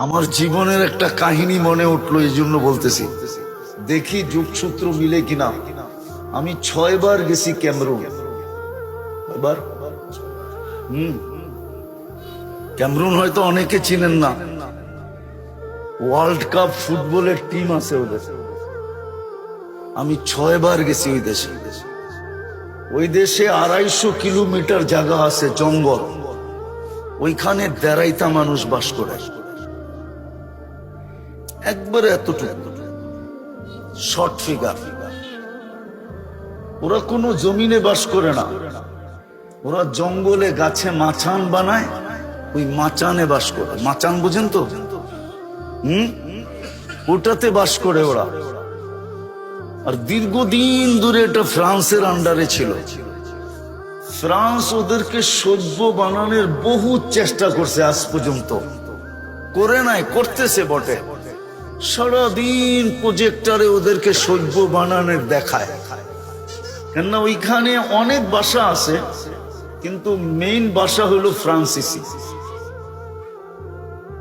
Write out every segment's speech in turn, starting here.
আমার জীবনের একটা কাহিনী মনে উঠলো, এই জন্য বলতেছি, দেখি যুগসূত্র মিলে কিনা। আমি 6 বার গেছি ক্যামেরুন। এবার ক্যামেরুন হয়তো অনেকে চিনেন না, ওয়ার্ল্ড কাপ ফুটবলের টিম আছে ওদের। আমি 6 বার গেছি ওই দেশে। ওই দেশে 250 কিলোমিটার জায়গা আছে, জঙ্গল। ওইখানে দেড়াইতা মানুষ বাস করে, একবারে এতটুকু শর্ট ফিগার। ওরা কোনো জমিনে বাস করে না, ওরা জঙ্গলে গাছে মাচান বানায়, ওই মাচানে বাস করে। মাচান বুঝেন তো? ওটাতে বাস করে ওরা। আর দীর্ঘদিন ধরে এটা ফ্রান্সের আন্ডারে ছিল। ফ্রান্স ওদেরকে সভ্য বানানোর বহু চেষ্টা করছে, আজ পর্যন্ত করে নাই, করতেছে বটে। সারাদিন প্রজেক্টরে ওদেরকে সভ্য বানানোর দেখায়, কেননা ওইখানে অনেক ভাষা আছে, কিন্তু মেইন ভাষা হলো ফ্রান্সিসি।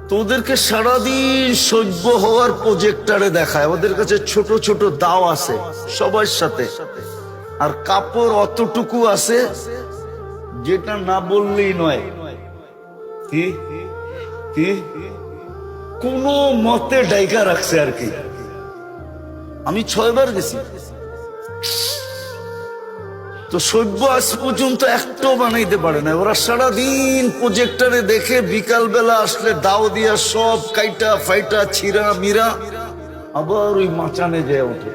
তো ওদেরকে সারাদিন সভ্য হওয়ার প্রজেক্টরে দেখায়। ওদের কাছে ছোট ছোট দাও আছে সবার সাথে, আর কাপড় অতটুকু আছে যেটা না বললেই নয়। কি কি কোন মতে ডাইকা রাখছে আর কি। আমি 6 বার গেছি, তো সভ্য আজ পর্যন্ত একটাও বানাইতে পারে না। ওরা সারাদিন প্রজেক্টরে দেখে, বিকাল বেলা আসলে দাও দিয়া সব কাইটা ফাইটা ছিঁড়া মিরা আবার ওই মাচানে যায় ওঠে।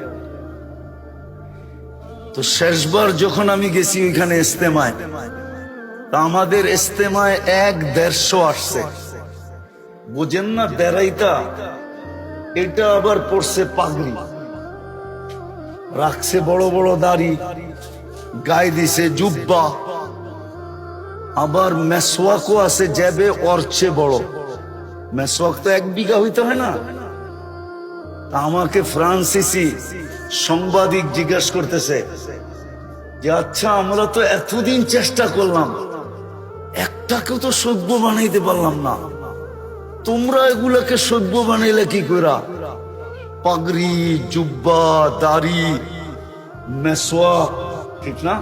তো শেষবার যখন আমি গেছি ওইখানে ইস্তেমায়, তা আমাদের ইস্তেমায় 1-150 আসছে। বুঝেন না দেড়াইতা, এটা আবার পড়ছে পাগড়ি, রাখছে বড় বড় দাড়ি, গায়ে দিছে জুব্বা, আবার মেসওয়াকও আছে যাবে ওর চেয়ে বড়। মেসওয়াক তো 1 বিঘা হইতে হয় না। আমাকে ফ্রান্সিসি সাংবাদিক জিজ্ঞাসা করতেছে যে, আচ্ছা আমরা তো এতদিন চেষ্টা করলাম, একটাকেও তো সভ্য বানাইতে পারলাম না, তোমরা এগুলাকে সভ্য বানাইলে কি কইরা? পাগড়ি, জুব্বা, দাড়ি, মেসওয়াক, ঠিক না?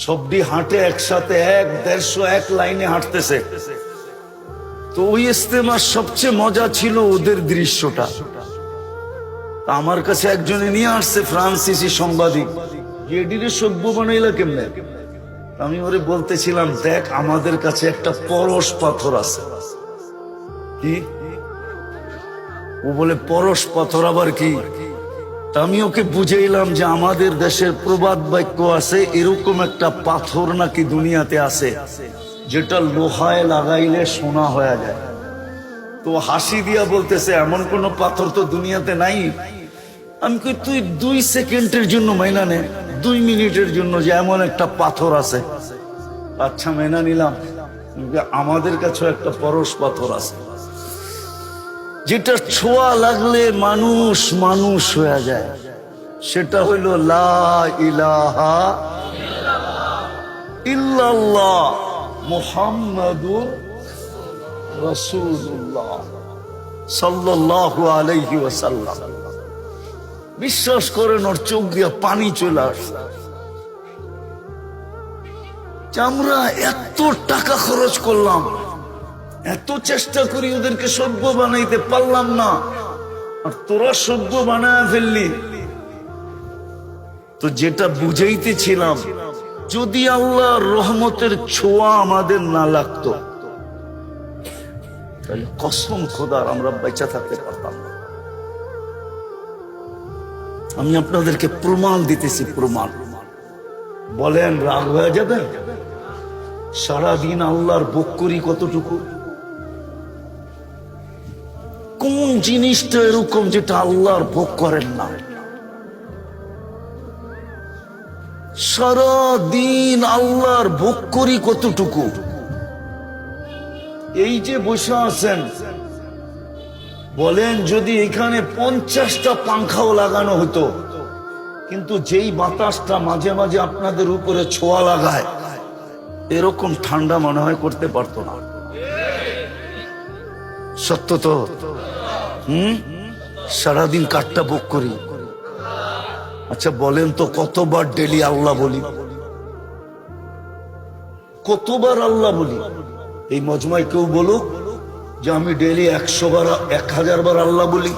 সবটি হাঁটে একসাথে, 1-150 লাইনে হাঁটতেছে। তো ওই ইস্তেমার সবচেয়ে মজা ছিল ওদের দৃশ্যটা। আমার কাছে একজনে নিয়ে আসছে, ফ্রান্সিসি সাংবাদিক, এডিরে সভ্য বানাইলা কেমনে? আমি ওরে বলতেছিলাম, দেখ আমাদের কাছে একটা পরশ পাথর আছে। কি? ও বলে পরশ পাথর আবার কি? আমি ওকে বুঝাইলাম যে আমাদের দেশের প্রবাদ বাক্য আছে, এরকম একটা পাথর নাকি দুনিয়াতে আছে যেটা লোহায় লাগাইলে সোনা হয়ে যায়। তো হাসি দিয়া বলতেছে, এমন কোন পাথর তো দুনিয়াতে নাই। আমি কই, তুই 2 সেকেন্ডের জন্য মাইনা নে, 2 মিনিটের জন্য, যে এমন একটা পাথর আছে। আচ্ছা মেনা নিলাম, আমাদের কাছেও একটা পরশ পাথর আছে যেটা ছোঁয়া লাগলে মানুষ মানুষ হয়ে যায়। সেটা হইল লা ইলাহা ইল্লাল্লাহ মুহাম্মাদুর রাসূলুল্লাহ সাল্লাল্লাহু আলাইহি ওয়াসাল্লাম। বিশ্বাস করেন, ওর চোখ দিয়ে পানি চলে আসে। আমরা এত টাকা খরচ করলাম, এত চেষ্টা করি, ওদেরকে সভ্য বানাইতে পারলাম না, আর তোরা সভ্য বানায় ফেললি। তো যেটা বুঝাইতেছিলাম, যদি আল্লাহর রহমতের ছোঁয়া আমাদের না লাগতো, তাহলে কসম খোদার আমরা বেঁচে থাকতে পারতাম না। আমি আপনাদেরকে প্রমাণ দিতেছি, প্রমাণ। বলেন রাগ হয়ে যাবে? সারাদিন আল্লাহর ভোগ করি কতটুকু? কোন জিনিসটা এরকম যেটা আল্লাহর ভোগ করেন না? সারাদিন আল্লাহর ভোগ করি কতটুকু? এই যে বসে আছেন, বলেন যদি এখানে 50টা পাংখাও লাগানো হতো, কিন্তু যেই বাতাসটা মাঝে মাঝে আপনাদের উপরে ছোঁয়া লাগায়, এরকম ঠান্ডা মনে হয় করতে পারতো না। সত্য তো? সারাদিন কাঠটা বুক করি। আচ্ছা বলেন তো, কতবার ডেলি আল্লাহ বলি? কতবার আল্লাহ বলি? এই মজমায় কেউ বলুক যে আমি ডেলি 100 বার 1000 বার আল্লাহ বলি,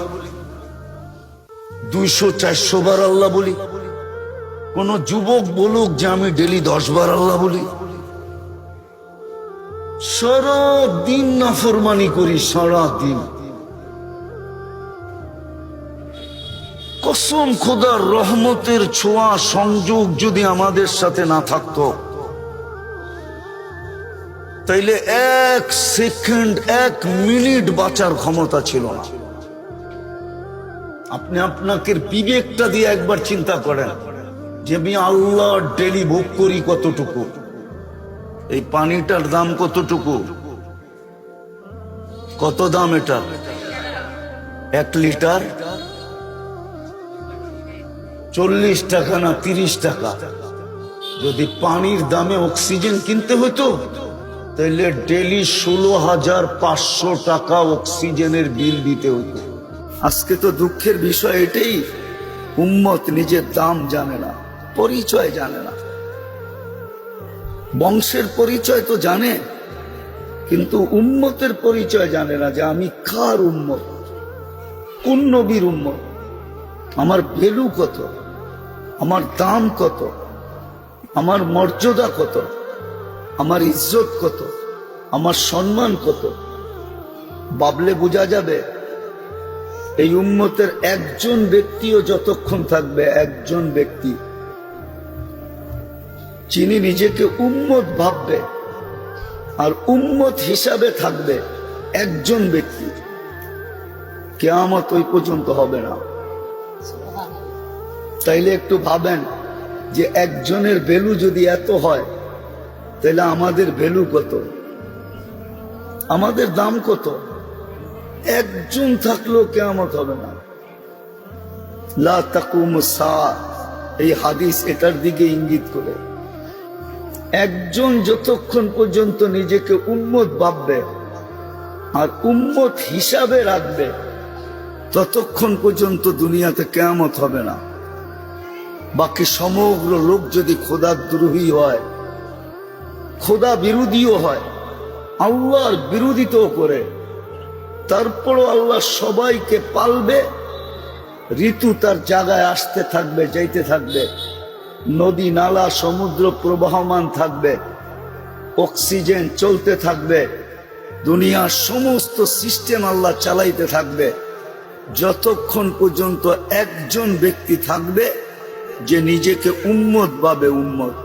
200-400 বার আল্লাহ বলি। কোন যুবক বলুক যে আমি ডেলি 10 বার আল্লাহ বলি। সারা দিন নাফরমানি করি, সারা দিন। কসম খোদার রহমতের ছোঁয়া সংযোগ যদি আমাদের সাথে না থাকতো, তাইলে 1 সেকেন্ড 1 মিনিট বাঁচার ক্ষমতা ছিল না। আপনি আপনাকে বিবেকটা দিয়ে একবার চিন্তা করেন যে আমি আল্লাহ ডেলি ভোগ করি কতটুকু, এই পানিটার দাম কতটুকু, কত দাম এটা? 1 লিটার 40 টাকা না 30 টাকা। যদি পানির দামে অক্সিজেন কিনতে হতো তাহলে ডেলি 16,500 টাকা অক্সিজেনের বিল দিতে হতো। আজকে তো দুঃখের বিষয় এটাই, উম্মত নিজের দাম জানে না, পরিচয় জানে না। বংশের পরিচয় তো জানে, কিন্তু উম্মতের পরিচয় জানে না যে আমি কার উম্মত, কোন নবীর উম্মত, আমার ভ্যালু কত, আমার দাম কত, আমার মর্যাদা কত, আমার ইজ্জত কত, আমার সম্মান কত। ভাবলে বোঝা যাবে এই উম্মতের একজন ব্যক্তিও যতক্ষণ থাকবে, একজন ব্যক্তি যিনি নিজেকে উম্মত ভাববে আর উম্মত হিসাবে থাকবে, একজন ব্যক্তি, কিয়ামত ওই পর্যন্ত হবে না। তাইলে একটু ভাবেন যে একজনের ভ্যালু যদি এত হয়, তাহলে আমাদের ভ্যালু কত, আমাদের দাম কত? একজন থাকলেও কিয়ামত হবে না। লা তাকুমুস সাআ, এই হাদিস এটার দিকে ইঙ্গিত করে। একজন যতক্ষণ পর্যন্ত নিজেকে উম্মত ভাববে আর উম্মত হিসাবে রাখবে, ততক্ষণ পর্যন্ত দুনিয়াতে কিয়ামত হবে না। বাকি সমগ্র লোক যদি খোদার দ্রোহী হয়, খোদা বিরোধীও হয়, আল্লাহর বিরোধিতাও করে, তারপরও আল্লাহ সবাইকে পালবে। ঋতু তার জায়গায় আসতে থাকবে, যাইতে থাকবে, নদী নালা সমুদ্র প্রবাহমান থাকবে, অক্সিজেন চলতে থাকবে, দুনিয়ার সমস্ত সিস্টেম আল্লাহ চালাইতে থাকবে, যতক্ষণ পর্যন্ত একজন ব্যক্তি থাকবে যে নিজেকে উম্মত ভাবে। উম্মত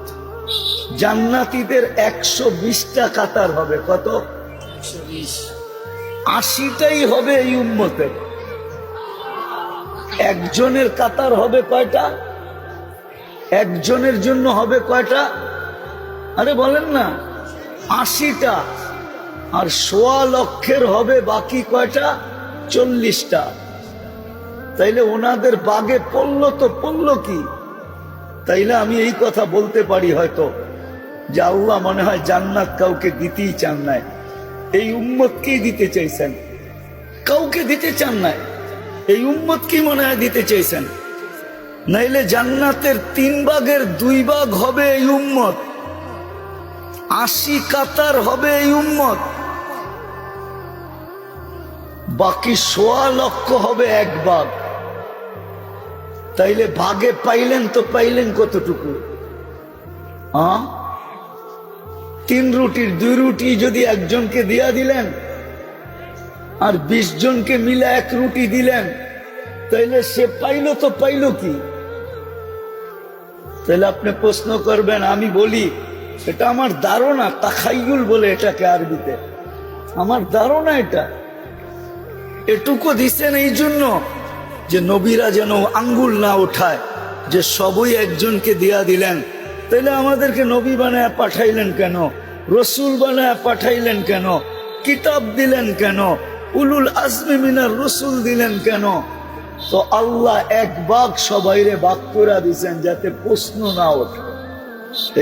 জান্নাতীদের 120টা কাতার হবে। কত? 80টাই হবে এই উম্মতের। একজনের কাতার হবে কয়টা? একজনের জন্য হবে কয়টা? আরে বলেন না, 80টা। আর 1.25 লক্ষের হবে বাকি কয়টা? 40টা। তাইলে ওনাদের বাগে পড়লো তো পড়লো কি? তাইলে আমি এই কথা বলতে পারি হয়তো যে আল্লাহ মনে হয় জান্নাত কাউকে দিতেই চান নাই, এই উম্মতকেই দিতে চাইছেন। কাউকে দিতে চান নাই, এই উম্মতকেই মনে হয় দিতে চাইছেন। নাইলে জান্নাতের 3 ভাগের 2 ভাগ হবে এই উম্মত, 80 কাতার হবে এই উম্মত, বাকি 1.25 লক্ষ হবে 1 ভাগ। তাইলে ভাগে পাইলেন তো পাইলেন কতটুকু? 3 রুটির 2 রুটি যদি একজনকে দিয়া দিলেন আর 20 জনকে মিলে 1 রুটি দিলেন, তাইলে সে পাইল তো পাইল কি? তাহলে আপনি প্রশ্ন করবেন, আমি বলি এটা আমার ধারণা, তাখাইয়ুল বলে এটাকে আরবিতে, আমার ধারণা এটা। এটুকু দিচ্ছেন এই জন্য যে নবীরা যেন আঙ্গুল না ওঠায় যে সবই একজনকে দিয়া দিলেন। তাহলে আমাদেরকে নবী বানায় পাঠাইলেন কেন? রসুল বানায় পাঠাইলেন কেন? কিতাব দিলেন কেন? উলুল আজমি মিনার রসুল দিলেন কেন? তো আল্লাহ 1 ভাগ সবাইরে ভাগ করে দিচ্ছেন যাতে প্রশ্ন না ওঠে।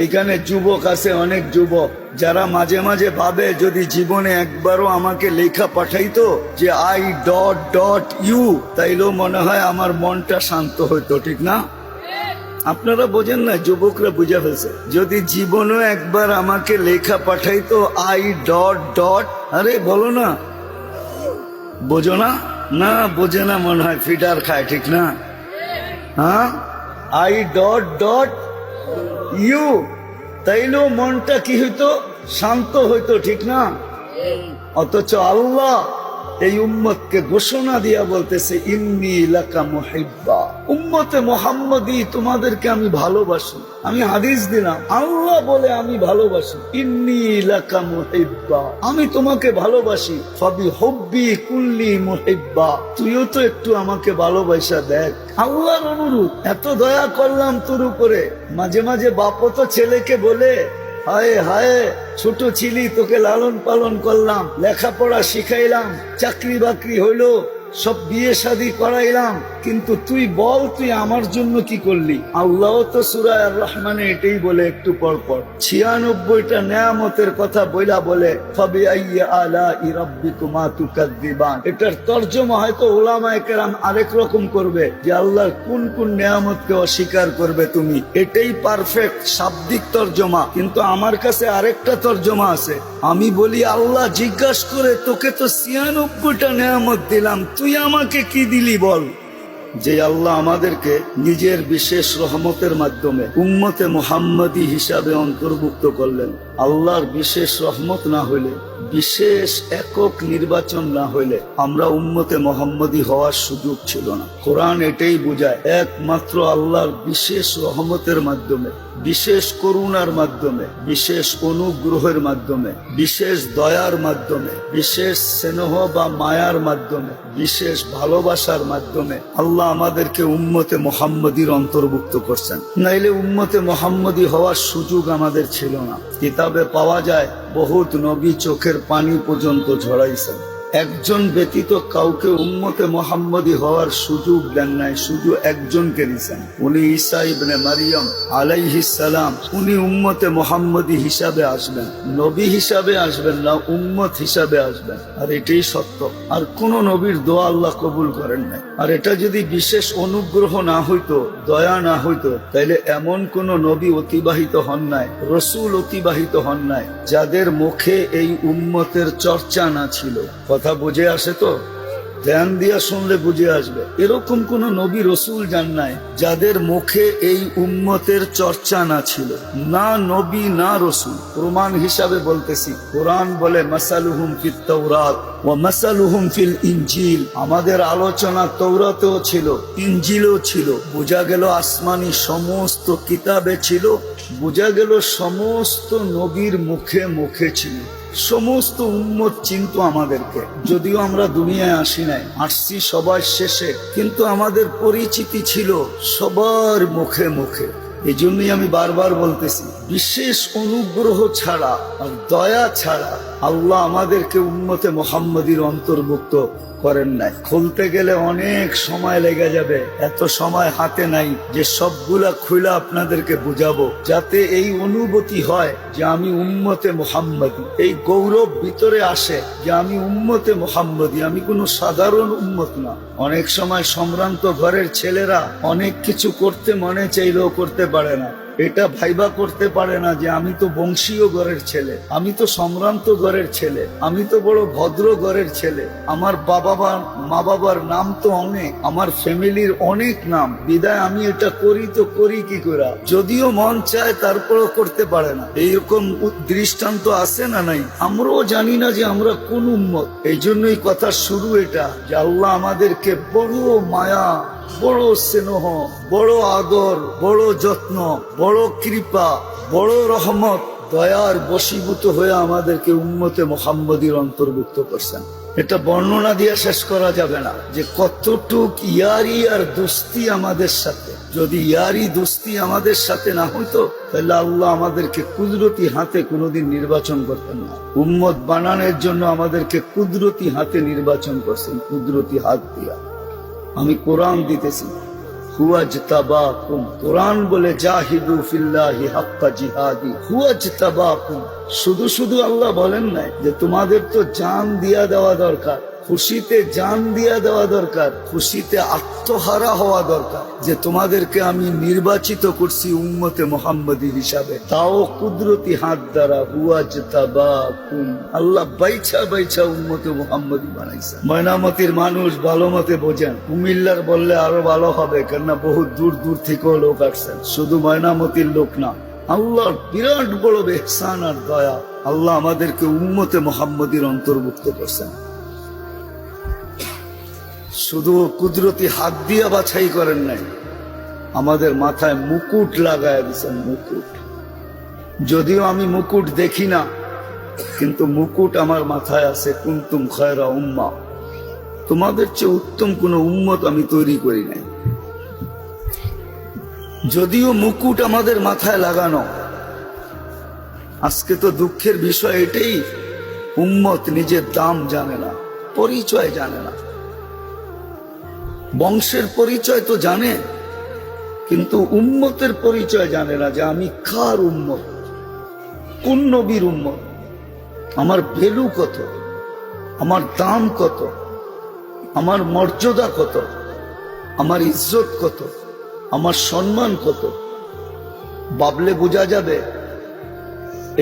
এইখানে যুবক আছে, অনেক যুবক যারা মাঝে মাঝে ভাবে যদি জীবনে একবারও আমাকে লেখা পাঠাইতো যে I.ইউ, তাইলেও মনে হয় আমার মনটা শান্ত হইতো, ঠিক না? আপনারা বোঝেন না, যুবকরা বুঝে ফেলছে। যদি জীবনও একবার আমাকে লেখা পাঠাইতো I., আরে বলো না, বোঝো না? না বোঝে না মনে হয়, ফিডার খায়, ঠিক না? হ্যাঁ, I.ইউ, তাইলেও মনটা কি হইতো? শান্ত হইতো, ঠিক না? অথচ আল্লাহ এই উম্মতকে ঘোষণা দিয়া বলতেছে ইন্নী লাকা মুহিব্বা, উম্মতে মুহাম্মদী তোমাদেরকে আমি ভালোবাসি। আমি হাদিস দিলাম, আল্লাহ বলে আমি ভালোবাসি, ইন্নী লাকা মুহিব্বা, আমি তোমাকে ভালোবাসি। ফাবি হুব্বি কুল্লি মুহিব্বা, তুইও তো একটু আমাকে ভালোবাসা দেখ। আল্লাহর অনুরোধ, এত দয়া করলাম তোর উপরে। মাঝে মাঝে বাপও তো ছেলেকে বলে, হায় হায় ছোট ছিলি, তোকে লালন পালন করলাম, লেখাপড়া শিখাইলাম, চাকরি বাকরি হইলো, সব বিয়ে শাদী করাইলাম, কিন্তু তুই বল তুই আমার জন্য কি করলি? আল্লাহ তো সূরা আর রহমানে এটাই বলে একটু পর পর, 96টা নেয়ামতের কথা বলে ফাবিআইয়ি আলাই রাব্বিকুমা তুকাযযিবান। এটার তরজমা হয়তো উলামায়ে কেরাম আরেক রকম করবে যে আল্লাহর কোন কোন নেয়ামতকে অস্বীকার করবে তুমি, এটাই পারফেক্ট শাব্দিক তরজমা। কিন্তু আমার কাছে আরেকটা তরজমা আছে। আমি বলি আল্লাহ জিজ্ঞাসা করে, তোকে তো 96টা নেয়ামত দিলাম, তুই আমাকে কি দিলি বল? যে আল্লাহ আমাদেরকে নিজের বিশেষ রহমতের মাধ্যমে উম্মতে মুহাম্মদী হিসাবে অন্তর্ভুক্ত করলেন। আল্লাহর বিশেষ রহমত না হইলে, বিশেষ একক নির্বাচন না হইলে আমরা উম্মতে মুহাম্মদী হওয়ার সুযোগ ছিল না। কোরআন এটাই বোঝায়, একমাত্র আল্লাহর বিশেষ রহমতের মাধ্যমে, বিশেষ করুণার মাধ্যমে, বিশেষ অনুগ্রহের মাধ্যমে, বিশেষ দয়ার মাধ্যমে, বিশেষ স্নেহ বা মায়ার মাধ্যমে, বিশেষ ভালোবাসার মাধ্যমে আল্লাহ আমাদেরকে উম্মতে মুহাম্মদীর অন্তর্ভুক্ত করছেন। নাইলে উম্মতে মুহাম্মদী হওয়ার সুযোগ আমাদের ছিল না। কিতাবে পাওয়া যায় বহুত নবী চোখের পানি পর্যন্ত ঝরাইছেন, একজন ব্যতীত কাউকে উম্মতে মুহাম্মদী হওয়ার সুযোগ দেন নাই, শুধু একজনকে দিয়েছেন, উনি ঈসা ইবনে মারিয়াম আলাইহিস সালাম। উনি উম্মতে মুহাম্মদী হিসাবে আসবেন, নবী হিসাবে আসবেন না, উম্মত হিসাবে আসবেন। আর এটাই সত্য। আর কোন নবীর দোয়া আল্লাহ কবুল করেন নাই। আর এটা যদি বিশেষ অনুগ্রহ না হইতো, দয়া না হইতো, তাইলে এমন কোন নবী অতিবাহিত হন নাই, রসুল অতিবাহিত হন নাই, যাদের মুখে এই উম্মতের চর্চা না ছিল। কথা বুঝে আসে তো? ধ্যান দিয়া শুনলে বুঝে আসবে। এরকম কোন নবী রসুল যান নাই যাদের মুখে এই উম্মতের চর্চা না ছিল, না নবী না রসুল। প্রমাণ হিসাবে বলতেছি, কোরআন বলে মাসালুহুম ফিত তাওরাত ওয়া মাসালুহুম ফিল ইনজিল। আমাদের আলোচনা তৌরাতেও ছিল, ইনজিলও ছিল। বোঝা গেল আসমানি সমস্ত কিতাবে ছিল, বোঝা গেল সমস্ত নবীর মুখে মুখে ছিল। সমস্ত উম্মত চিনত আমাদেরকে, যদিও আমরা দুনিয়ায় আসি নাই, আসছি সবার শেষে, কিন্তু আমাদের পরিচিতি ছিল সবার মুখে মুখে। এই জন্যই আমি বারবার বলতেছি, বিশেষ অনুগ্রহ ছাড়া আর দয়া ছাড়া আল্লাহ আমাদেরকে উম্মতে মুহাম্মদীর অন্তর্ভুক্ত করেন নাই। খুলতে গেলে অনেক সময় লেগে যাবে, এত সময় হাতে নাই যে সবগুলা খুলে আপনাদেরকে বুঝাবো, যাতে এই অনুভূতি হয় যে আমি উম্মতে মুহাম্মদী, এই গৌরব ভিতরে আসে যে আমি উম্মতে মুহাম্মদী, আমি কোনো সাধারণ উম্মত না। অনেক সময় সম্ভ্রান্ত ঘরের ছেলেরা অনেক কিছু করতে মনে চাইলেও করতে পারে না। এটা ভাইবা করতে পারে না যে আমি তো বংশীয় ঘরের ছেলে, আমি তো সম্ভ্রান্ত ঘরের ছেলে, আমি তো বড় ভদ্র ঘরের ছেলে, আমার মা বাবার নাম তো অনেক, আমার ফ্যামিলির অনেক নাম, বিদায় আমি এটা করি তো করি কি করে? যদিও মন চায় তারপরও করতে পারে না। এইরকম দৃষ্টান্ত আছে না নাই? আমরাও জানি না যে আমরা কোন উম্মত। এই জন্যই কথা শুরু এটা, যে আল্লাহ আমাদেরকে বড় মায়া, বড় স্নেহ, বড় আদর, বড় যত্ন, বড় কৃপা, বড় রহমত, দয়ার বশীভূত হয়ে আমাদেরকে উম্মতে মুহাম্মদীর অন্তর্ভুক্ত করছেন। এটা বর্ণনা দিয়ে শেষ করা যাবে না যে কতটুক ইয়ারি আর দোস্তি আমাদের সাথে। যদি ইয়ারি দোস্তি আমাদের সাথে না হইতো, তাহলে আল্লাহ আমাদেরকে কুদরতি হাতে কোনোদিন নির্বাচন করতেন না। উম্মত বানানোর জন্য আমাদেরকে কুদরতি হাতে নির্বাচন করছেন, কুদরতি হাত দিয়া। আমি কোরআন দিতেছি, হুয়াজতাবাকুম, কোরআন বলে জাহিদু ফিল্লাহি হাক্কা জিহাদি, হুয়াজতাবাকুম। শুধু শুধু আল্লাহ বলেন নাই যে তোমাদের তো জান দিয়া দেওয়া দরকার, খুশিতে জান দিয়া দেওয়া দরকার, খুশিতে আত্মহারা হওয়া দরকার, যে তোমাদেরকে আমি নির্বাচিত করছি উম্মতে মুহাম্মদী হিসাবে, তাও কুদরতি হাত দ্বারা। হুয়াজতাবাকুম, আল্লাহ বাইছা বাইছা উম্মতে মুহাম্মদী বানাইছে। ময়নামতির মানুষ ভালো মতে বোঝেন, কুমিল্লার বললে আরো ভালো হবে, কেননা বহু দূর দূর থেকেও লোক আসছেন, শুধু ময়নামতির লোক না। আল্লাহর বিরাট বড় ইহসান আর দয়া, আল্লাহ আমাদেরকে উম্মতে মুহাম্মদীর অন্তর্ভুক্ত করছেন। শুধু কুদরতি হাত দিয়া বাছাই করেন নাই, আমাদের মাথায় মুকুট লাগায় দিচ্ছেন, মুকুট। যদিও আমি মুকুট দেখি না, কিন্তু মুকুট আমার মাথায় আছে। কুনতুম খায়রা উম্মাহ, তোমাদের চেয়ে উত্তম কোন উম্মত আমি তৈরি করি নাই। যদিও মুকুট আমাদের মাথায় লাগানো, আজকে তো দুঃখের বিষয় এটাই, উম্মত নিজের দাম জানে না, পরিচয় জানে না। বংশের পরিচয় তো জানে, কিন্তু উম্মতের পরিচয় জানে না, যে আমি কার উম্মত, কোন নবীর উম্মত, আমার ভ্যালু কত, আমার দাম কত, আমার মর্যাদা কত, আমার ইজ্জত কত, আমার সম্মান কত। ভাবলে বোঝা যাবে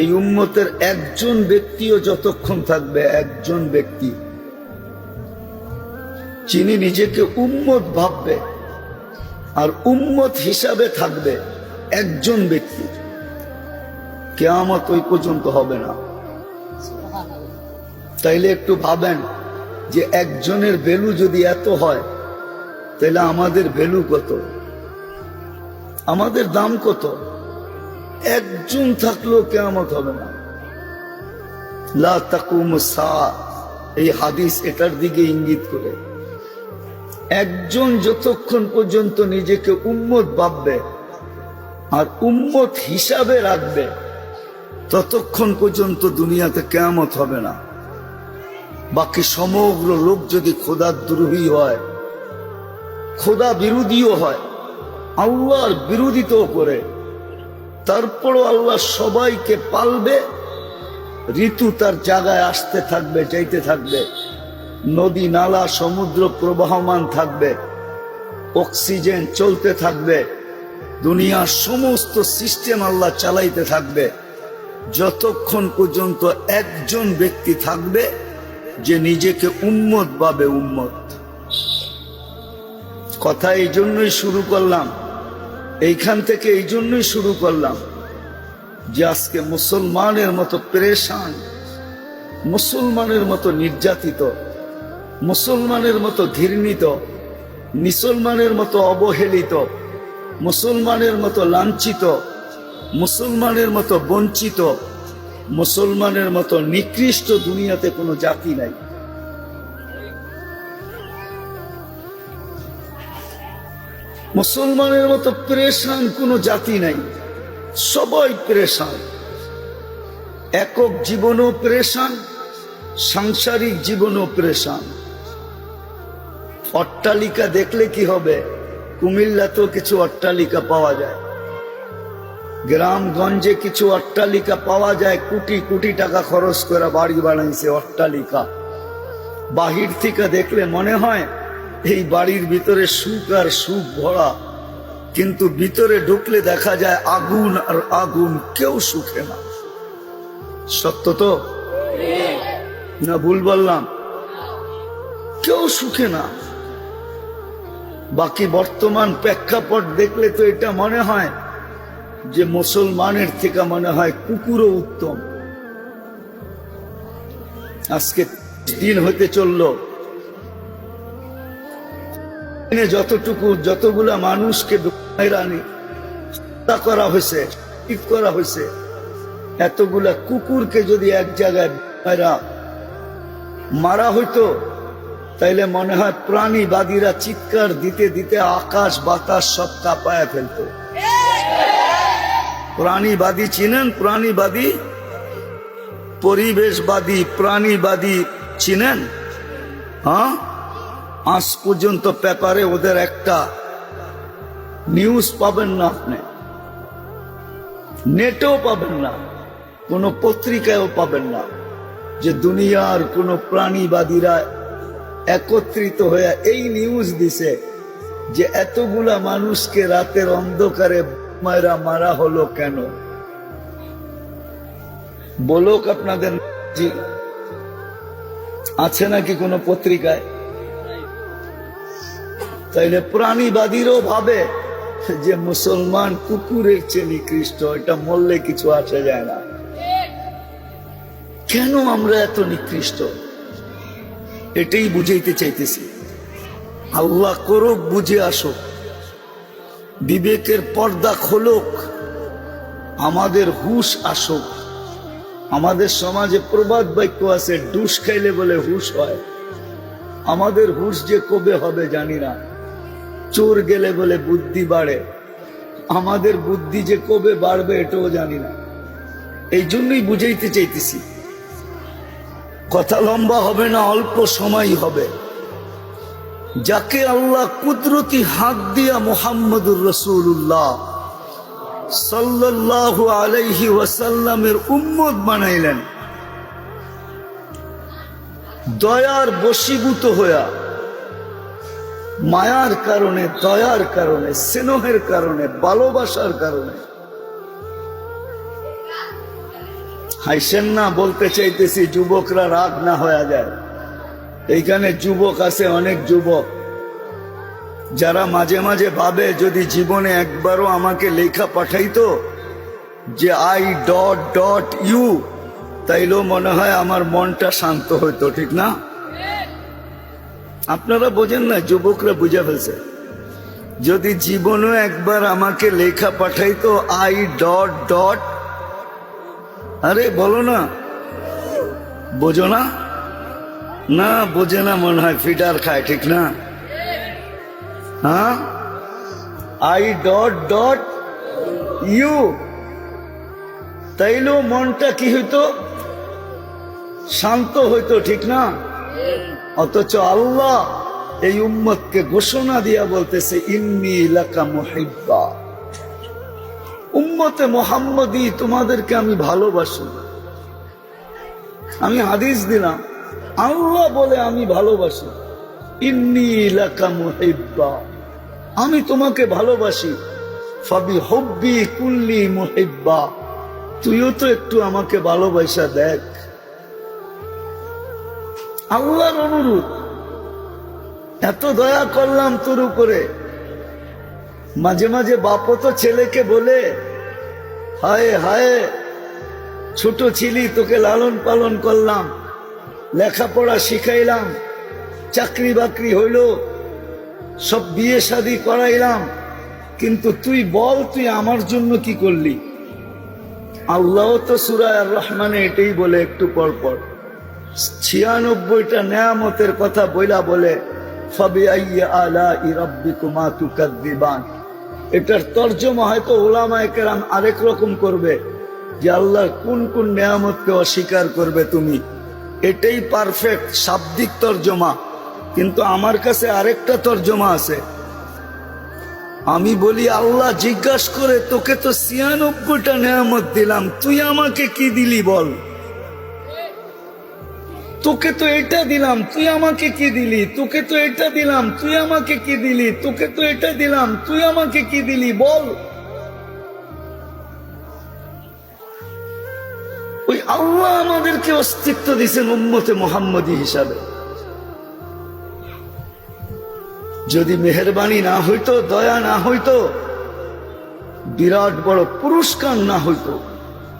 এই উম্মতের একজন ব্যক্তিও যতক্ষণ থাকবে, একজন ব্যক্তি যিনি নিজেকে উম্মত ভাববে আর উম্মত হিসাবে থাকবে, একজন ব্যক্তি, কিয়ামত ওই পর্যন্ত হবে না। তাইলে একটু ভাবেন যে একজনের ভ্যালু যদি এত হয়, তাহলে আমাদের ভ্যালু কত, আমাদের দাম কত? একজন থাকলেও কিয়ামত হবে না। লা তাকুমুস সাআহ, এই হাদিস এটার দিকে ইঙ্গিত করে। একজন যতক্ষণ পর্যন্ত নিজেকে উম্মত ভাববে আর উম্মত হিসাবে রাখবে, ততক্ষণ পর্যন্ত দুনিয়াতে কিয়ামত হবে না। বাকি সমগ্র লোক যদি খোদার দ্রোহী হয়, খোদা বিরোধীও হয়, আল্লাহর বিরোধিতাও করে, তারপরও আল্লাহ সবাইকে পালবে। ঋতু তার জায়গায় আসতে থাকবে, যাইতে থাকবে, নদী নালা সমুদ্র প্রবাহমান থাকবে, অক্সিজেন চলতে থাকবে, দুনিয়ার সমস্ত সিস্টেম আল্লাহ চালাইতে থাকবে, যতক্ষণ পর্যন্ত একজন ব্যক্তি থাকবে যে নিজেকে উম্মত ভাবে। উম্মত কথা এই জন্যই শুরু করলাম, এইখান থেকে এই জন্যই শুরু করলাম যে আজকে মুসলমানের মতো পেরেশান, মুসলমানের মতো নির্যাতিত, মুসলমানের মতো ঘৃণিত, মুসলমানের মতো অবহেলিত, মুসলমানের মতো লাঞ্ছিত, মুসলমানের মতো বঞ্চিত, মুসলমানের মতো নিকৃষ্ট দুনিয়াতে কোনো জাতি নাই। মুসলমানের মতো পেরেশান কোনো জাতি নাই, সবাই পেরেশান। একক জীবনও পেরেশান, সাংসারিক জীবনও পেরেশান। অট্টালিকা দেখলে কি হবে? কুমিল্লাতেও কিছু অট্টালিকা পাওয়া যায়, গ্রামগঞ্জে কিছু অট্টালিকা পাওয়া যায়, কোটি কোটি টাকা খরচ করে বাড়ি বানাইছে অট্টালিকা। বাহির থেকে দেখলে মনে হয় এই বাড়ির ভিতরে সুখ আর সুখ ভরা, কিন্তু ভিতরে ঢুকলে দেখা যায় আগুন আর আগুন, কেউ সুখে না। সত্য তো না ভুল বললাম? কেউ সুখে না। বাকি বর্তমান প্রেক্ষাপট দেখলে তো এটা মনে হয় যে মুসলমানের থেকে মনে হয় কুকুরও উত্তম। আজকে দিন হতে চলল, যতগুলা মানুষকে হত্যা করা হয়েছে, ঠিক করা হয়েছে, এতগুলা কুকুরকে যদি এক জায়গায় মারা হইতো, তাইলে মনে হয় প্রাণীবাদীরা চিৎকার দিতে দিতে আকাশ বাতাস সব কাঁপায়া ফেলতো। প্রাণীবাদী চিনেন? প্রাণীবাদী, পরিবেশবাদী, প্রাণীবাদী চিনেন? হ্যাঁ, আজ পর্যন্ত পেপারে ওদের একটা নিউজ পাবেন না, আপনি নেটেও পাবেন না, কোন পত্রিকায়ও পাবেন না যে দুনিয়ার কোন প্রাণীবাদীরা একত্রিত হয়ে এই নিউজ দিছে যে এতগুলা মানুষকে রাতের অন্ধকারে মারা হলো কেন। বলুক আপনাদের জি আছে নাকি কোন পত্রিকায়? তাইলে প্রাণীবাদীরও ভাবে যে মুসলমান কুকুরের চেয়ে নিকৃষ্ট, এটা মরলে কিছু আসে যায় না। কেন আমরা এত নিকৃষ্ট? এটাই বুঝাইতে চাইতেছি। আল্লাহ করুক বুঝে আসুক, বিবেকের পর্দা খোলক, আমাদের হুশ আসুক। আমাদের সমাজে প্রবাদ বাক্য আছে, ডুস খাইলে বলে হুশ হয়। আমাদের হুশ যে কবে হবে জানি না। চোর গেলে বলে বুদ্ধি বাড়ে, আমাদের বুদ্ধি যে কবে বাড়বে এটাও জানি না। এই জন্যই বুঝাইতে চাইতেছি। কথা লম্বা হবে না, অল্প সময় হবে। যাকে আল্লাহ কুদরতি হাত দিয়া মুহাম্মদুর রাসূলুল্লাহ সাল্লাল্লাহু আলাইহি ওয়াসাল্লামের উম্মত বানাইলেন, দয়ার বশীভূত হইয়া, মায়ার কারণে, দয়ার কারণে, স্নেহের কারণে, ভালোবাসার কারণে। হাইসেন না, বলতে চাইতেছি যুবকরা রাগ না হয়ে যায়। এইখানে যুবক আছে, অনেক যুবক যারা মাঝে মাঝে ভাবে যদি জীবনে একবারও আমাকে লেখা পাঠাইতো যে I.U, তাইলেও মনে হয় আমার মনটা শান্ত হইতো, ঠিক না? আপনারা বোঝেন না, যুবকরা বুঝে ফেলছে। যদি জীবনেও একবার আমাকে লেখা পাঠাইতো I. আরে বলো না, বোঝো না? না বোঝে না মনে হয়, ফিডার খায়, ঠিক না? হ্যাঁ, I.U, তাইলেও মনটা কি হইতো? শান্ত হইতো, ঠিক না? অথচ আল্লাহ এই উম্মতকে ঘোষণা দিয়া বলতেছে ইন্নী লাকা মুহিব্বা, উম্মতে মুহাম্মদী তোমাদেরকে আমি ভালোবাসি। আমি হাদিস দিলাম, আল্লাহ বলে আমি ভালোবাসি। ইন্নী লাকা মুহিব্বা, আমি তোমাকে ভালোবাসি। ফাবি হুব্বি কুল্লি মুহিব্বা, তুইও তো একটু আমাকে ভালোবাসা দেখ। আল্লাহর অনুরোধ, এত দয়া করলাম তোর উপরে। মাঝে মাঝে বাপও তো ছেলেকে বলে, হায় হায় ছোট ছিলি, তোকে লালন পালন করলাম, লেখাপড়া শিখাইলাম, চাকরি বাকরি হইল, সব বিয়ে শাদী করাইলাম, কিন্তু তুই বল তুই আমার জন্য কি করলি? আল্লাহ তো সূরা আর রহমানে এটাই বলে, একটু পর পর 96টা নেয়ামতের কথা বইলা বলে ফাবিআইয়ি আলাই রাব্বিকুমা তুকাযযিবান। এটার তরজমা হয়তো উলামায়ে কেরাম আরেক রকম করবে যে আল্লাহর কোন কোন নেয়ামতকে অস্বীকার করবে তুমি। এটাই পারফেক্ট শাব্দিক তরজমা, কিন্তু আমার কাছে আরেকটা তরজমা আছে। আমি বলি আল্লাহ জিজ্ঞাসা করে, তোকে তো 96টা নেয়ামত দিলাম, তুই আমাকে কি দিলি বল? তোকে তো এটা দিলাম, তুই আমাকে কি দিলি? তোকে তো এটা দিলাম, তুই আমাকে কি দিলি? তোকে তো এটা দিলাম, তুই আমাকে কি দিলি বল? ওই আল্লাহ আমাদেরকে অস্তিত্ব দিয়েছেন উম্মতে মুহাম্মদী হিসাবে। যদি মেহেরবানি না হইতো, দয়া না হইতো, বিরাট বড় পুরস্কার না হইতো,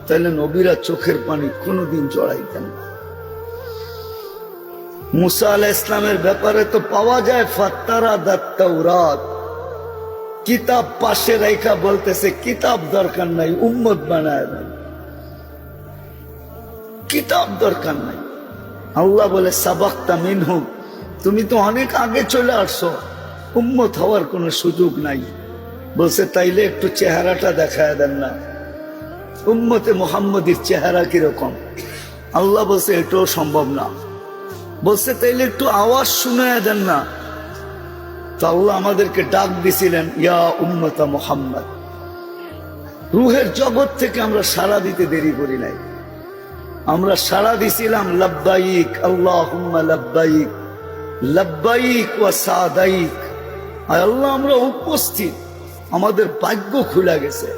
তাহলে নবীরা চোখের পানি কোনোদিন জড়াইতেন না। মুসা আলাইহিস সালামের ব্যাপারে তো পাওয়া যায় ফাত্তারা দাত্তাউরাত, কিতাব পাশে রাখা বলতেছে কিতাব দরকার নাই, উম্মত বানায় দেন, কিতাব দরকার নাই। আল্লাহ বলে সাবাক্তা মিনহুম, তুমি তো অনেক আগে চলে আসছো, উম্মত হওয়ার কোনো সুযোগ নাই। বলছে তাইলে একটু চেহারাটা দেখায় দেন না, উম্মতে মুহাম্মদীর চেহারা কিরকম? আল্লাহ বলছে এটাও সম্ভব না। বলছে তাইলে একটু আওয়াজ শুনায় দেন না, তো আল্লাহ আমাদেরকে ডাক দিছিলেন, ইয়া উম্মতা মুহাম্মদ। রুহের জগৎ থেকে আমরা সাড়া দিতে দেরি করি নাই, আমরা সাড়া দিছিলাম লাব্বাইক আল্লাহুম্মা লাব্বাইক, লাব্বাইক ওয়া সাদাইক। আয় আল্লাহ, আমরা উপস্থিত, আমাদের ভাগ্য খুলে গেছে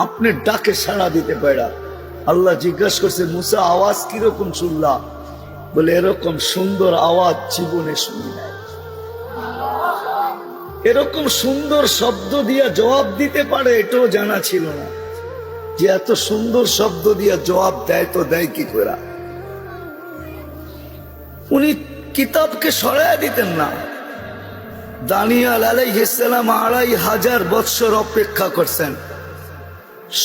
আপনি ডাকে সাড়া দিতে পারা। আল্লাহ জিজ্ঞাসা করছে, মুসা আওয়াজ কিরকম শুনলা? বলে এরকম সুন্দর আওয়াজ জীবনে শুনি নাই। এরকম সুন্দর শব্দ দিয়া জবাব দিতে পারে এটাও জানা ছিল না, যে এত সুন্দর শব্দ দিয়া জবাব দেয় তো দেয় কি করে। উনি কিতাবকে সরাইয়া দিতেন না। দানিয়েল আলাইহিস সালাম ২৫০০ বৎসর অপেক্ষা করছেন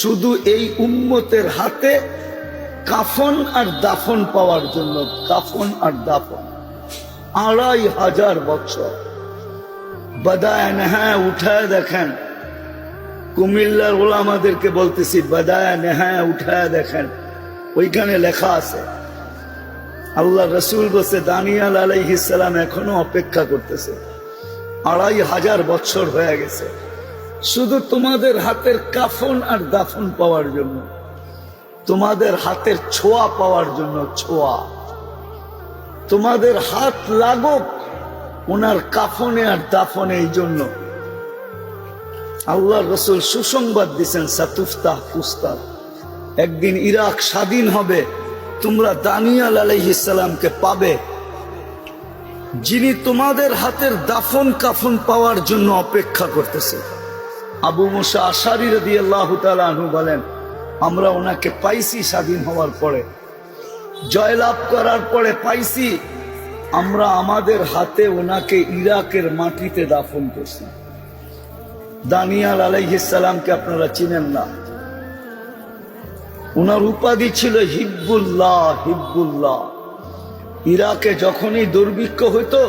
শুধু এই উম্মতের হাতে কাফন আর দাফন পাওয়ার জন্য। কাফন আর দাফন ২৫০০ বৎসর। বাদায় নেহায় উঠায় দেখেন, কুমিল্লার ওলামাদেরকে বলতেছি, বাদায় নেহায় উঠায় দেখেন, ওইখানে লেখা আছে আল্লাহ রসুল বসে দানিয়েল আলাইহিস সালাম এখনো অপেক্ষা করতেছে। ২৫০০ বৎসর হয়ে গেছে শুধু তোমাদের হাতের কাফন আর দাফন পাওয়ার জন্য, তোমাদের হাতের ছোঁয়া পাওয়ার জন্য। ছোঁয়া, তোমাদের হাত লাগুক ওনার কাফনে আর দাফনে। এই জন্য আল্লাহ রসুল সুসংবাদ দিচ্ছেন, সাতুফতাহ ফুস্তাহ, একদিন ইরাক স্বাধীন হবে, তোমরা দানিয়েল আলাইহিস সালামকে পাবে, যিনি তোমাদের হাতের দাফন কাফন পাওয়ার জন্য অপেক্ষা করতেছে। আবু মুসা আশারী রাদিয়াল্লাহু তাআলা আনহু বলেন, আমরা ওনাকে পাইছি স্বাধীন হওয়ার পরে, জয়লাভ করার পরে পাইছি, আমরা আমাদের হাতে ওনাকে ইরাকের মাটিতে দাফন করছি। দানিয়েল আলাইহিস সালামকে আপনারা চিনেন না, ওনার উপাধি ছিল হিব্বুল্লাহ। হিব্বুল্লাহ। ইরাকে যখনই দুর্ভিক্ষ হইতো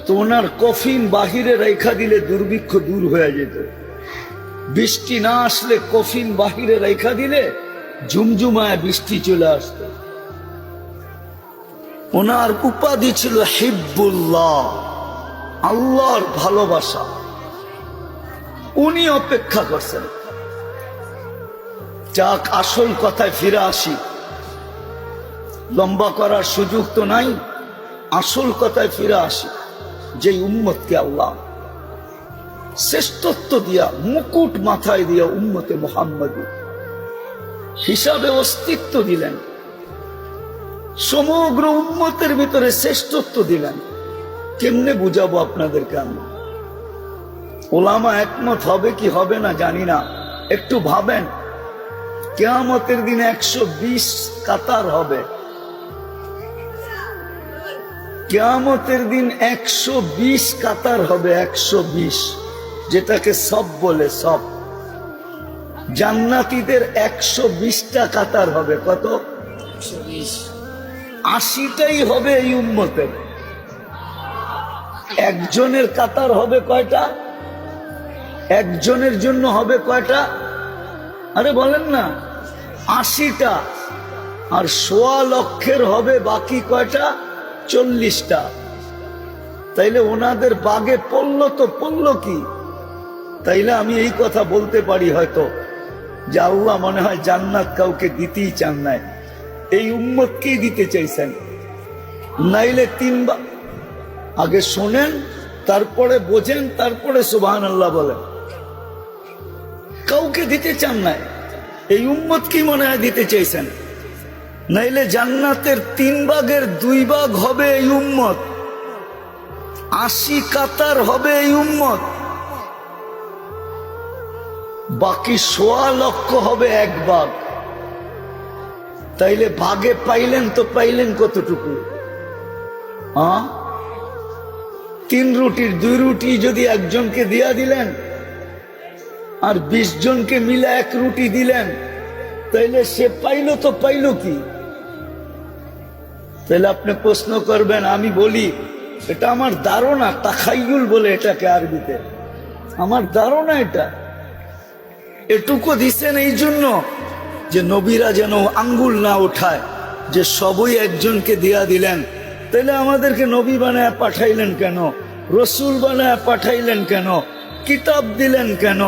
তো ওনার কফিন বাহিরে রেখা দিলে দুর্ভিক্ষ দূর হয়ে যেত। বৃষ্টি না আসলে কফিন বাহিরে রেখা দিলে ঝুমঝুমায় বৃষ্টি চলে আসত। ওনার উপাধি ছিল হিব্বুল্লাহ, আল্লাহর ভালোবাসা। উনি অপেক্ষা করছেন। যাক, আসল কথায় ফিরে আসি, লম্বা করার সুযোগ তো নাই, আসল কথায় ফিরে আসি। যে উম্মতকে আল্লাহ শ্রেষ্ঠত্ব দিয়া, মুকুট মাথায় দিয়া উম্মতে মুহাম্মদী হিসাবে অস্তিত্ব দিলেন, সমগ্র উম্মতের ভিতরে শ্রেষ্ঠত্ব দিলেন। কেমনে বুঝাবো আপনাদেরকে আমি? ওলামা একমত হবে কি হবে না জানি না, একটু ভাবেন। কিয়ামতের দিন ১২০ কাতার হবে। কিয়ামতের দিন ১২০ কাতার হবে, ১২০, যেটাকে সব বলে, সব। জান্নাতীদের ১২০টা কাতার হবে। কত? ৮০টাই হবে এই উম্মতের। একজনের কাতার হবে কয়টা? একজনের জন্য হবে কয়টা? আরে বলেন না, ৮০টা। আর ১.৫ লক্ষের হবে বাকি কয়টা? ৪০টা। তাইলে ওনাদের বাগে পড়লো তো পড়লো কি? তাইলে আমি এই কথা বলতে পারি হয়তো যে আল্লাহ মনে হয় জান্নাত কাউকে দিতেই চান নাই, এই উম্মতকেই দিতে চাইছেন। নাইলে ৩ বার আগে শোনেন, তারপরে বোঝেন, তারপরে সুবহানাল্লাহ বলেন। কাউকে দিতে চান নাই, এই উম্মতকেই মনে হয় দিতে চাইছেন। নাইলে জান্নাতের ৩ ভাগের ২ ভাগ হবে এই উম্মত, ৮০ কাতার হবে এই উম্মত, বাকি ১.৫ লক্ষ হবে ১ ভাগ। তাইলে ভাগে পাইলেন তো পাইলেন কতটুকু? ৩ রুটির ২ রুটি যদি একজনকে দিয়া দিলেন আর ২০ জনকে মিলে ১ রুটি দিলেন, তাইলে সে পাইল তো পাইল কি? তাহলে আপনি প্রশ্ন করবেন, আমি বলি এটা আমার ধারণা, তাখাইয়ুল বলে এটাকে আরবিতে, আমার ধারণা এটা। এটুকু দিচ্ছেন এই জন্য যে নবীরা যেন আঙ্গুল না ওঠায় যে সবই একজনকে দিয়া দিলেন। তাহলে আমাদেরকে নবী বানায় পাঠাইলেন কেন? রসুল বানায় পাঠাইলেন কেন? কিতাব দিলেন কেন?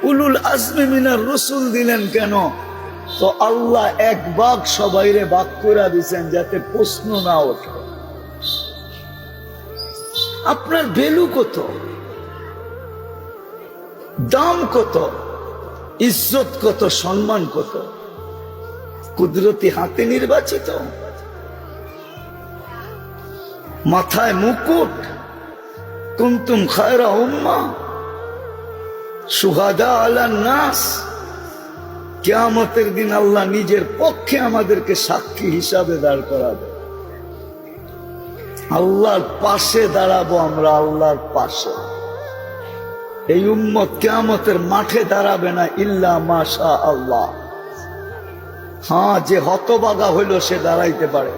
উলুল আজমি মিনার রসুল দিলেন কেন? তো আল্লাহ এক ভাগ সবাইরে ভাগ করে দিচ্ছেন যাতে প্রশ্ন না ওঠে। আপনার ভ্যালু কত, দাম কত, ইজ্জত কত, সম্মান কত? কুদরতি হাতে নির্বাচিত, মাথায় মুকুট, কুনতুম খায়রা উম্মাহ শুহাদা আলান নাস। কিয়ামতের দিন আল্লাহ নিজের পক্ষে আমাদেরকে সাক্ষী হিসাবে দাঁড় করাবে। আল্লাহর পাশে দাঁড়াবো আমরা, আল্লাহর পাশে। এই উম্মত কিয়ামতের মাঠে দাঁড়াবে না ইল্লা মাশা আল্লাহ। হ্যাঁ, যে হতবাগা হইল সে দাঁড়াইতে পারে,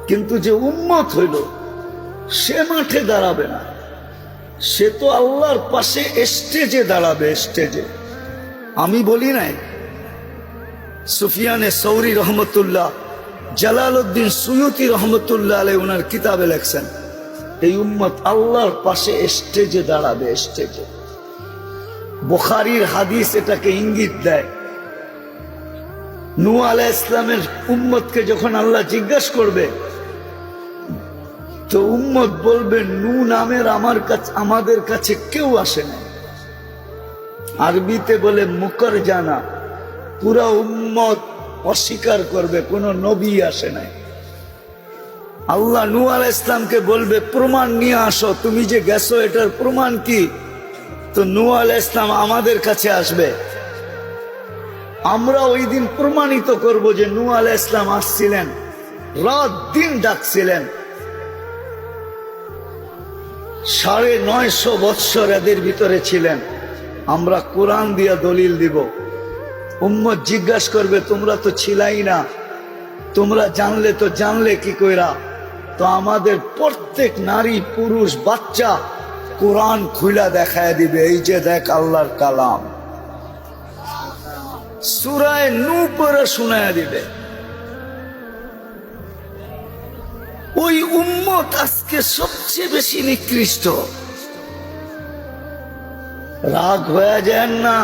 কিন্তু যে উম্মত হইল সে মাঠে দাঁড়াবে না। সে তো আল্লাহর পাশে স্টেজে দাঁড়াবে, স্টেজে। আমি বলি নাই, সুফিয়ানে সৌরি রহমতুল্লাহ, জালালউদ্দিন সুয়ুতি রহমতুল্লাহ আলাইহি ওনার কিতাবে লেখছেন, এই উম্মত আল্লাহর পাশে স্টেজে দাঁড়াবে, স্টেজে। বুখারীর হাদিস এটাকে ইঙ্গিত দেয়। নূহ আলাইহিস সালামের উম্মতকে যখন আল্লাহ জিজ্ঞাসা করবে, তো উম্মত বলবে নূহ নামের আমাদের কাছে কেউ আসে না। আরবিতে বলে মুকর জানা, পুরা উম্মত অস্বীকার করবে, কোন নবী আসে নাই। আল্লাহ নূহ আলাইহিস সালামকে বলবে প্রমাণ নিয়ে আসো, তুমি যে গেছো এটার প্রমাণ কি? তো নূহ আলাইহিস সালাম আমাদের কাছে আসবে, আমরা ওই দিন প্রমাণিত করব যে নূহ আলাইহিস সালাম আসছিলেন, রাত দিন ডাকছিলেন। 950 বৎসর এদের ভিতরে ছিলেন। আমরা কোরআন দিয়া দলিল দিব। উম্মত জিজ্ঞাসা করবে তোমরা তো ছিলাই না, তোমরা জানলে তো জানলে কি কইরা? তো আমাদের প্রত্যেক নারী পুরুষ বাচ্চা কোরআন খুইলা দেখায় দিবে, এই যে দেখ আল্লাহর কালাম, সূরা নূহ পড়ে শোনায় দিবে। ওই উম্মত আজকে সবচেয়ে বেশি নিকৃষ্ট। রাগ হয়ে যায় না,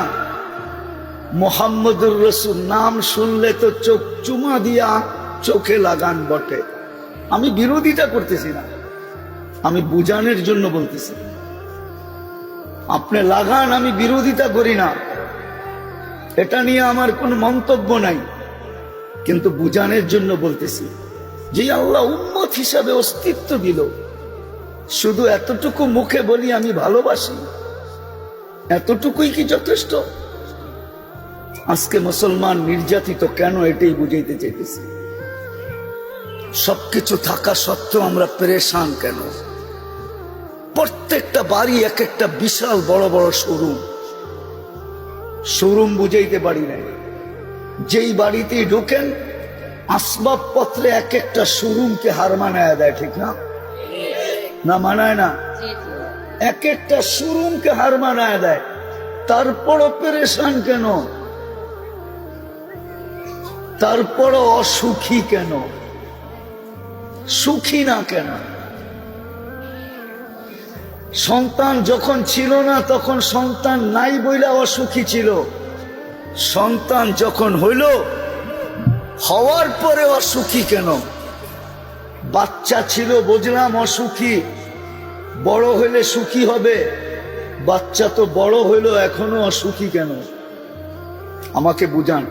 মুহাম্মদুর রাসূল নাম শুনলে তো চোখ চুমা দিয়া চোখে লাগান বটে। আমি বিরোধিতা করতেছি না, আমি বুঝানোর জন্য বলতেছি। আপনি লাগান, আমি বিরোধিতা করি না, এটা নিয়ে আমার কোনো মন্তব্য নাই, কিন্তু বুঝানোর জন্য বলতেছি যে আল্লাহ উম্মত হিসাবে অস্তিত্ব দিল। শুধু এতটুকু মুখে বলি আমি ভালোবাসি, এতটুকুই কি যথেষ্ট? আজকে মুসলমান নির্যাতিত কেন, এটাই বুঝাইতে চাইতেছি। সবকিছু থাকা সত্ত্বেও আমরা পেরেশান কেন? প্রত্যেকটা বাড়ি এক একটা বিশাল বড় বড় শোরুম বুঝাইতে পারি নাই। যেই বাড়িতেই ঢোকেন আসবাবপত্রে এক একটা শোরুমকে হার মানায় দেয়, ঠিক না? না মানায় না? এক একটা শোরুমকে হার মানায় দেয়। তারপরও পেরেশান কেন? তারপরও অসুখী কেন? সুখী না কেন? সন্তান যখন ছিল না তখন সন্তান নাই বইলা অসুখী ছিল। সন্তান যখন হইল, হওয়ার পরে অসুখী কেন? বাচ্চা ছিল বুঝলাম অসুখী, বড় হইলে সুখী হবে। বাচ্চা তো বড় হইল, এখনো অসুখী কেন? আমাকে বুঝান,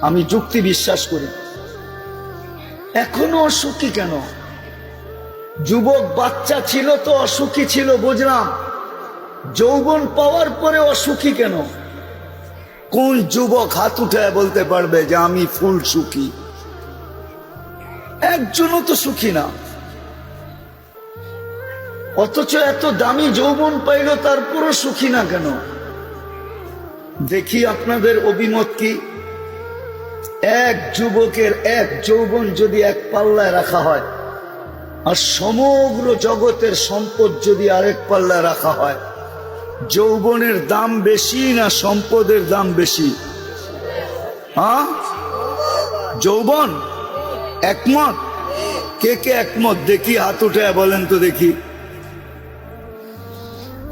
আমি যুক্তি বিশ্বাস করি। এখনো অসুখী কেন? যুবক বাচ্চা ছিল তো অসুখী ছিল বুঝলাম, যৌবন পাওয়ার পরে অসুখী কেন? কোন যুবক হাত উঠায় বলতে পারবে যে আমি ফুল সুখী? একজনও তো সুখী না। অথচ এত দামি যৌবন পাইল, তারপরও সুখী না কেন? দেখি আপনাদের অভিমত কি? এক যুবকের এক যৌবন যদি এক পাল্লায় রাখা হয়, আর সমগ্র জগতের সম্পদ যদি আরেক পাল্লায় রাখা হয়, যৌবনের দাম বেশি না সম্পদের দাম বেশি? হ্যাঁ, যৌবন। একমত? কে কে একমত? দেখি হাত উঠে বলেন তো দেখি।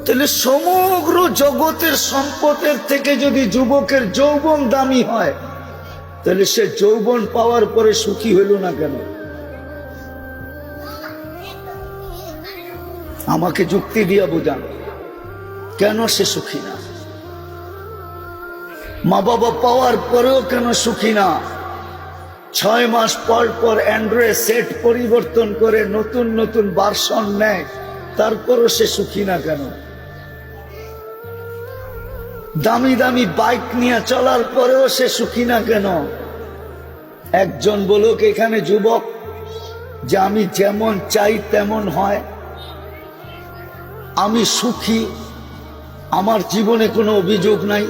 তাহলে সমগ্র জগতের সম্পদের থেকে যদি যুবকের যৌবন দামি হয়, তাহলে সে যৌবন পাওয়ার পরে সুখী হইল না কেন? আমাকে যুক্তি দিয়া বোঝান, কেন সে সুখী না? মা বাবা পাওয়ার পরেও কেন সুখী না? 6 মাস পর পর অ্যান্ড্রয়েড সেট পরিবর্তন করে নতুন নতুন ভার্সন নেয়, তারপরও সে সুখী না কেন? দামি দামি বাইক নিয়ে চলার পরেও সে সুখী না কেন? একজন বলুক এখানে যুবক যে আমি যেমন চাই তেমন হয়, আমি সুখী, আমার জীবনে কোনো অভিযোগ নাই।